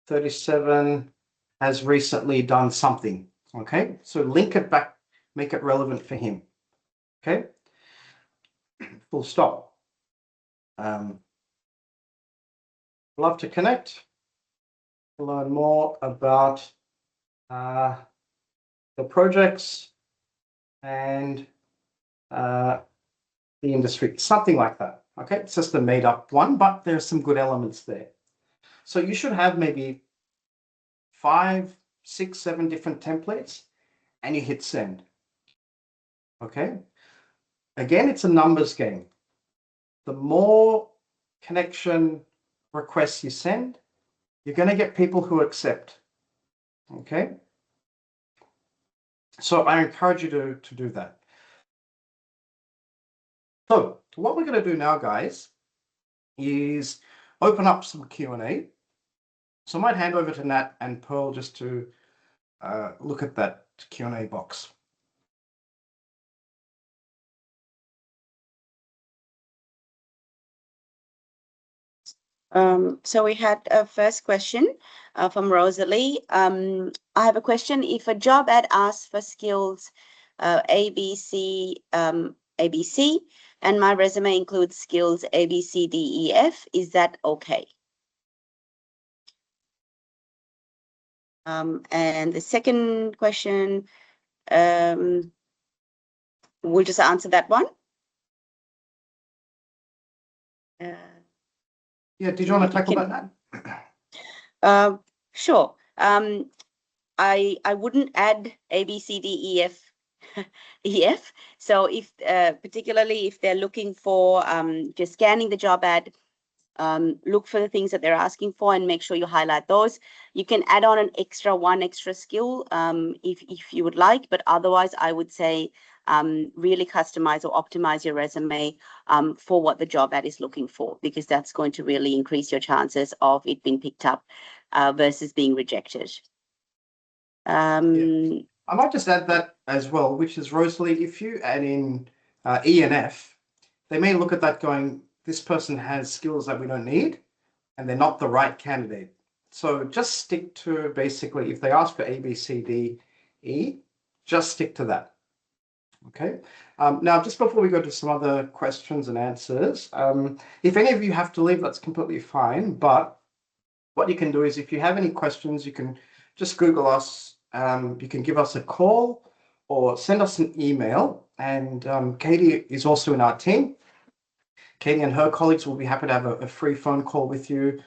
37 has recently done something." Okay, so link it back, make it relevant for him. Okay, full stop. Love to connect, learn more about the projects and the industry, something like that. Okay, it's just a made up one, but there's some good elements there. So you should have maybe 5, 6, 7 different templates, and you hit send. Okay, again, it's a numbers game. The more connection requests you send, you're going to get people who accept. Okay, so I encourage you to do that. So what we're going to do now, guys, is open up some Q&A. So I might hand over to Nat and Pearl just to look at that Q&A box. So we had a first question from Rosalie. I have a question. If a job ad asks for skills ABC, ABC, and my resume includes skills A, B, C, D, E, F, is that okay? And the second question, we'll just answer that one. Yeah, did you want to tackle that? Sure. I wouldn't add A, B, C, D, E, F, E, F. So if particularly if they're looking for just scanning the job ad, look for the things that they're asking for and make sure you highlight those. You can add on one extra skill if you would like, but otherwise I would say really customize or optimize your resume for what the job ad is looking for, because that's going to really increase your chances of it being picked up versus being rejected. I might just add that as well, which is, Rosalie, if you add in E and F, they may look at that going, this person has skills that we don't need, and they're not the right candidate. So just stick to, basically, if they ask for A, B, C, D, E, just stick to that. Okay. Now, just before we go to some other questions and answers, if any of you have to leave, that's completely fine. But what you can do is, if you have any questions, you can just Google us. You can give us a call or send us an email. And Katie is also in our team. Katie and her colleagues will be happy to have a free phone call with you.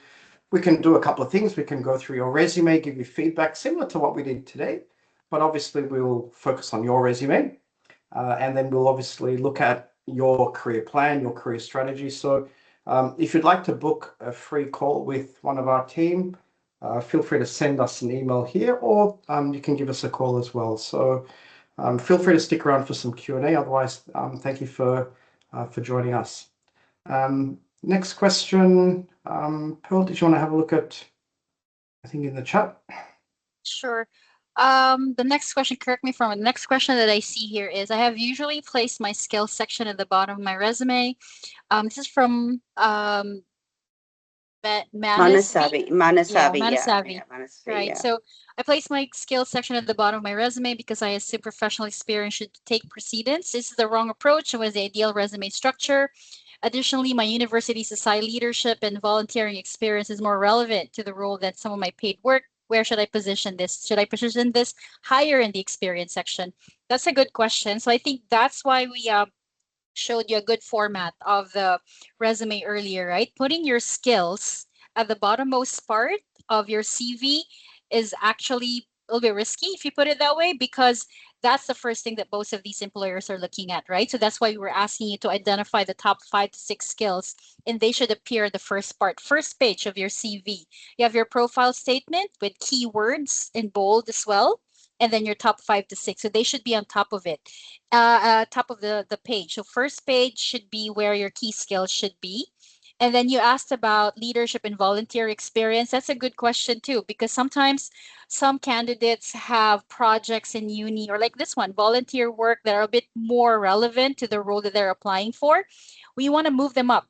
We can do a couple of things. We can go through your resume, give you feedback similar to what we did today, but obviously we'll focus on your resume. And then we'll obviously look at your career plan, your career strategy. So if you'd like to book a free call with one of our team, feel free to send us an email here, or you can give us a call as well. So feel free to stick around for some Q&A. Otherwise, thank you for joining us. Next question, Pearl, did you want to have a look at, I think, in the chat? Sure. The next question, correct me from the next question that I see here is, I have usually placed my skills section at the bottom of my resume. This is from Manasavi. Right. Yeah. So I place my skills section at the bottom of my resume because I assume professional experience should take precedence. This is the wrong approach and was the ideal resume structure. Additionally, my university society leadership and volunteering experience is more relevant to the role than some of my paid work. Where should I position this? Should I position this higher in the experience section? That's a good question. So I think that's why we showed you a good format of the resume earlier, right? Putting your skills at the bottommost part of your CV is actually a little bit risky if you put it that way, because that's the first thing that most of these employers are looking at, right? So that's why we were asking you to identify the top 5 to 6 skills, and they should appear the first page of your CV. You have your profile statement with keywords in bold as well, and then your top 5 to 6. So they should be on top of it, top of the page. So first page should be where your key skills should be. And then you asked about leadership and volunteer experience. That's a good question too, because sometimes some candidates have projects in uni, or like this one, volunteer work, that are a bit more relevant to the role that they're applying for. We want to move them up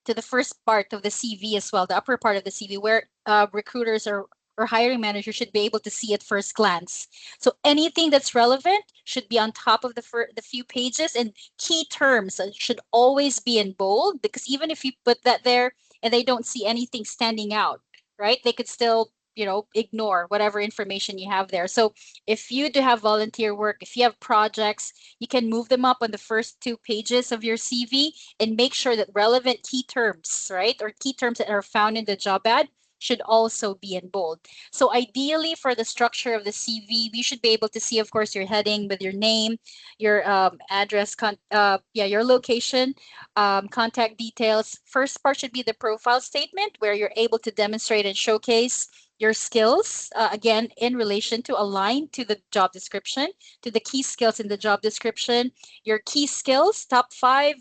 to the first part of the CV as well, the upper part of the CV, where recruiters or hiring managers should be able to see at first glance. So anything that's relevant should be on top of the few pages, and key terms should always be in bold, because even if you put that there and they don't see anything standing out, right, they could still ignore whatever information you have there. So if you do have volunteer work, if you have projects, you can move them up on the first 2 pages of your CV and make sure that relevant key terms, right, or key terms that are found in the job ad should also be in bold. So ideally, for the structure of the CV, we should be able to see, of course, your heading with your name, your address, your location, contact details. First part should be the profile statement, where you're able to demonstrate and showcase your skills, again, in relation to align to the job description, to the key skills in the job description. Your key skills, top 5,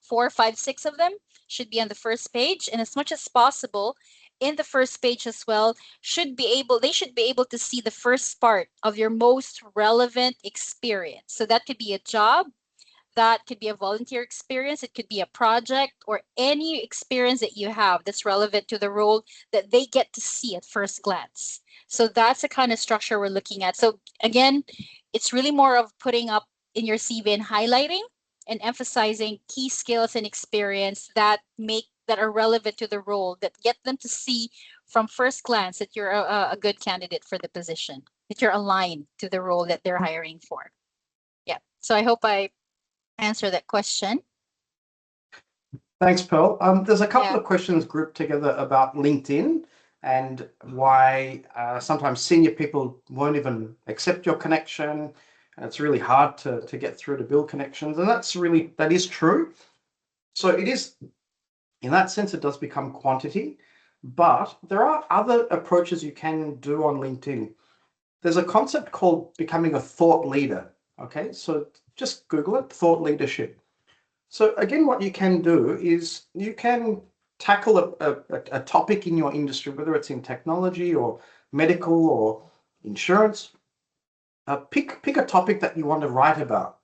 4, 5, 6 of them should be on the first page. And as much as possible, in the first page as well, they should be able to see the first part of your most relevant experience. So that could be a job, that could be a volunteer experience, it could be a project, or any experience that you have that's relevant to the role that they get to see at first glance. So that's the kind of structure we're looking at. So again, it's really more of putting up in your CV and highlighting and emphasizing key skills and experience that are relevant to the role, that get them to see from first glance that you're a good candidate for the position, that you're aligned to the role that they're hiring for. Yeah. So I hope I answer that question. Thanks, Pearl. There's a couple Yeah. of questions grouped together about LinkedIn and why sometimes senior people won't even accept your connection, and it's really hard to get through to build connections. And that is true. So it is, in that sense, it does become quantity, but there are other approaches you can do on LinkedIn. There's a concept called becoming a thought leader. Okay, so just Google it, thought leadership. So again, what you can do is you can tackle a topic in your industry, whether it's in technology or medical or insurance. Pick a topic that you want to write about,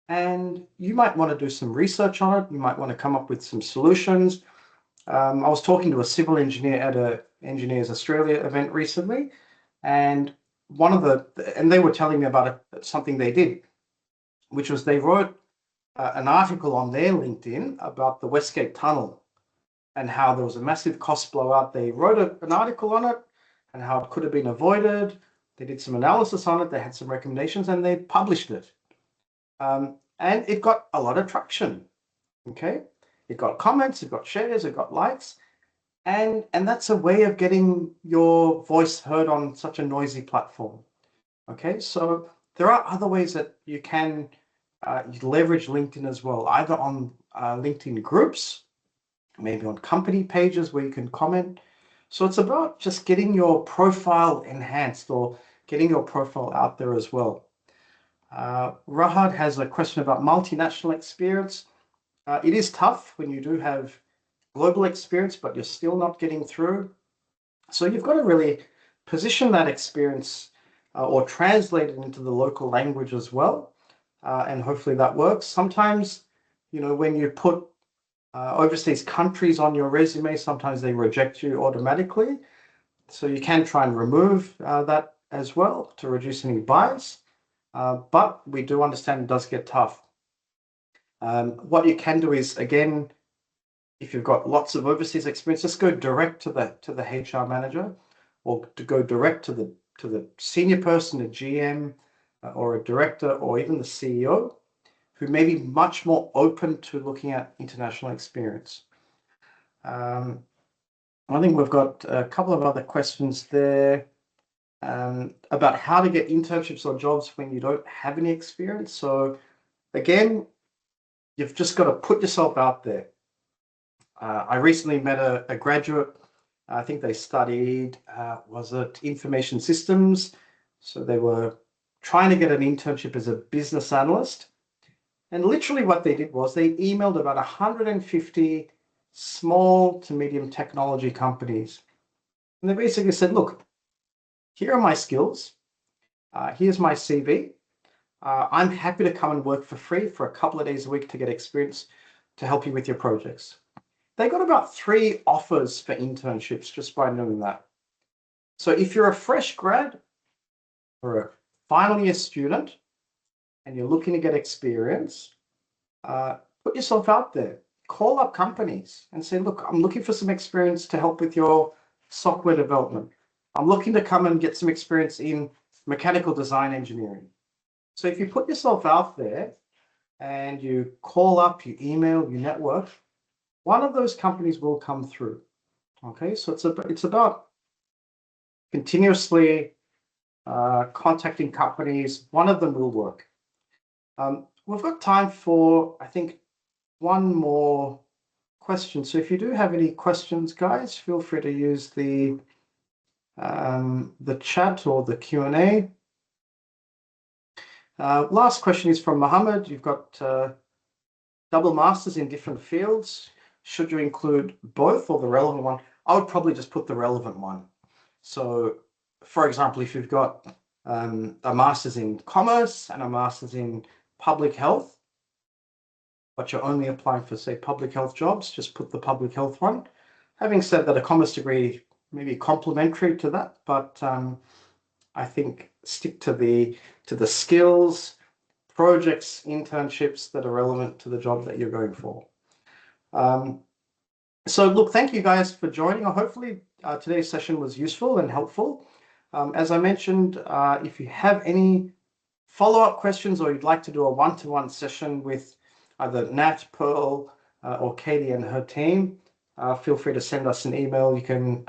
and you might want to do some research on it. You might want to come up with some solutions. I was talking to a civil engineer at a Engineers Australia event recently, and they were telling me about something they did, which was they wrote an article on their LinkedIn about the Westgate Tunnel and how there was a massive cost blowout. They wrote an article on it and how it could have been avoided. They did some analysis on it. They had some recommendations and they published it. And it got a lot of traction. Okay, it got comments, it got shares, it got likes, and that's a way of getting your voice heard on such a noisy platform. Okay, so there are other ways that you can leverage LinkedIn as well, either on LinkedIn groups, maybe on company pages where you can comment. So it's about just getting your profile enhanced or getting your profile out there as well. Rahad has a question about multinational experience. It is tough when you do have global experience, but you're still not getting through. So you've got to really position that experience or translate it into the local language as well. And hopefully that works. Sometimes, when you put overseas countries on your resume, sometimes they reject you automatically. So you can try and remove that as well to reduce any bias. But we do understand it does get tough. What you can do is, again, if you've got lots of overseas experience, just go direct to the HR manager, or to go direct to the senior person, a GM, or a director, or even the CEO, who may be much more open to looking at international experience. I think we've got a couple of other questions there about how to get internships or jobs when you don't have any experience. So again, you've just got to put yourself out there. I recently met a graduate. I think they studied, was it information systems? So they were trying to get an internship as a business analyst. And literally what they did was they emailed about 150 small to medium technology companies. And they basically said, look, here are my skills. Here's my CV. I'm happy to come and work for free for a couple of days a week to get experience to help you with your projects. They got about 3 offers for internships just by doing that. So if you're a fresh grad or a final year student and you're looking to get experience, put yourself out there. Call up companies and say, look, I'm looking for some experience to help with your software development. I'm looking to come and get some experience in mechanical design engineering. So if you put yourself out there and you call up, you email, you network, one of those companies will come through. Okay, so it's about continuously contacting companies. One of them will work. We've got time for, I think, one more question. So if you do have any questions, guys, feel free to use the chat or the Q&A. Last question is from Mohammed. You've got double masters in different fields. Should you include both or the relevant one? I would probably just put the relevant one. So, for example, if you've got a master's in commerce and a master's in public health, but you're only applying for, say, public health jobs, just put the public health one. Having said that, a commerce degree may be complementary to that, but I think stick to the skills, projects, internships that are relevant to the job that you're going for. So look, thank you guys for joining. Hopefully today's session was useful and helpful. As I mentioned, if you have any follow-up questions or you'd like to do a one-to-one session with either Nat, Pearl, or Katie and her team, feel free to send us an email. You can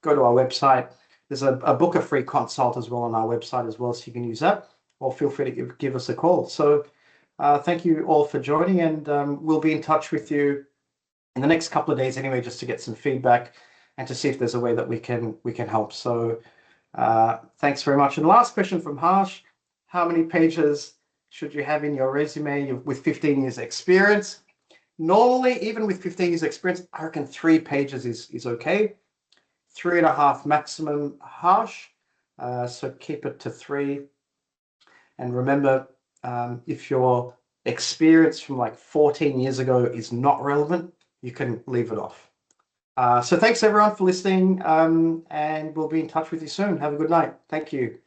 go to our website. There's a book a free consult as well on our website as well, so you can use that, or feel free to give us a call. So thank you all for joining, and we'll be in touch with you in the next couple of days anyway, just to get some feedback and to see if there's a way that we can help. So thanks very much. And last question from Harsh: how many pages should you have in your resume with 15 years experience? Normally, even with 15 years experience, I reckon 3 pages is okay. 3.5 maximum, Harsh. So keep it to 3. And remember, if your experience from like 14 years ago is not relevant, you can leave it off. So thanks everyone for listening, and we'll be in touch with you soon. Have a good night. Thank you.